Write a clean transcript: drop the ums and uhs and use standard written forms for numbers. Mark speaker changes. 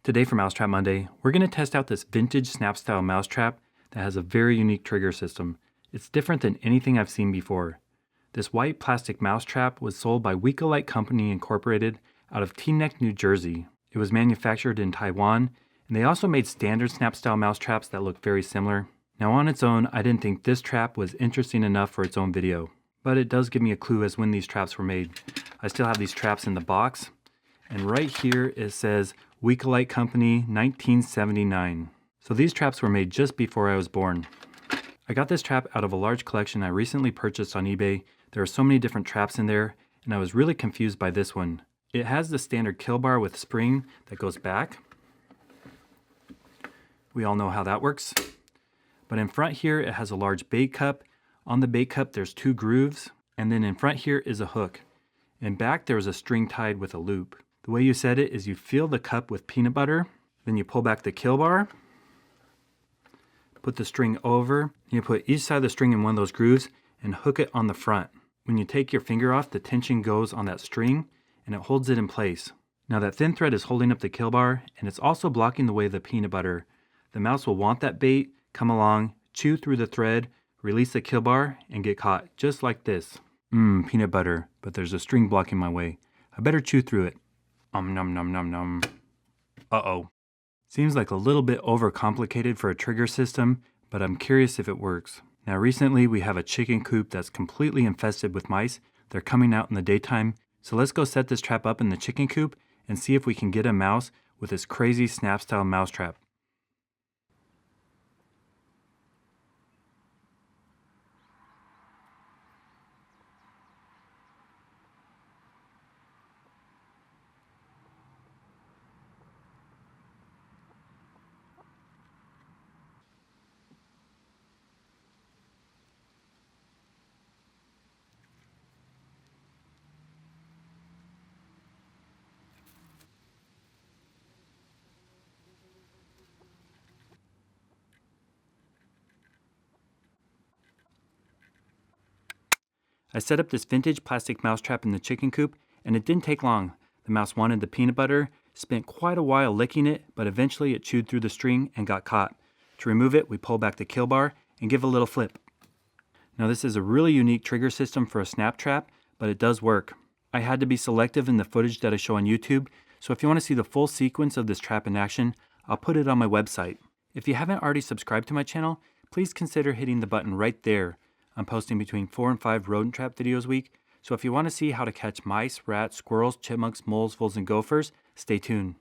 Speaker 1: Today for Mousetrap Monday, we're going to test out this vintage snap style mousetrap that has a very unique trigger system. It's different than anything I've seen before. This white plastic mousetrap was sold by Wecolite Company Incorporated out of Teaneck, New Jersey. It was manufactured in Taiwan, and they also made standard snap style mousetraps that look very similar. Now on its own, I didn't think this trap was interesting enough for its own video, but it does give me a clue as when these traps were made. I still have these traps in the box, and right here it says Wecolite Company 1979. So these traps were made just before I was born. I got this trap out of a large collection I recently purchased on eBay. There are so many different traps in there, and I was really confused by this one. It has the standard kill bar with spring that goes back. We all know how that works. But in front here, it has a large bait cup. On the bait cup, there's 2 grooves, and then in front here is a hook. In back, there is a string tied with a loop. The way you set it is you fill the cup with peanut butter, then you pull back the kill bar, put the string over, you put each side of the string in one of those grooves and hook it on the front. When you take your finger off, the tension goes on that string and it holds it in place. Now that thin thread is holding up the kill bar and it's also blocking the way of the peanut butter. The mouse will want that bait, come along, chew through the thread, release the kill bar, and get caught, just like this. Peanut butter, but there's a string blocking my way. I better chew through it. Nom nom nom nom. Uh-oh. Seems like a little bit overcomplicated for a trigger system, but I'm curious if it works. Now recently we have a chicken coop that's completely infested with mice. They're coming out in the daytime, so let's go set this trap up in the chicken coop and see if we can get a mouse with this crazy snap style mousetrap. I set up this vintage plastic mousetrap in the chicken coop, and it didn't take long. The mouse wanted the peanut butter, spent quite a while licking it, but eventually it chewed through the string and got caught. To remove it, we pull back the kill bar and give a little flip. Now this is a really unique trigger system for a snap trap, but it does work. I had to be selective in the footage that I show on YouTube, so if you want to see the full sequence of this trap in action, I'll put it on my website. If you haven't already subscribed to my channel, please consider hitting the button right there. I'm posting between 4 and 5 rodent trap videos a week, so if you want to see how to catch mice, rats, squirrels, chipmunks, moles, voles, and gophers, stay tuned.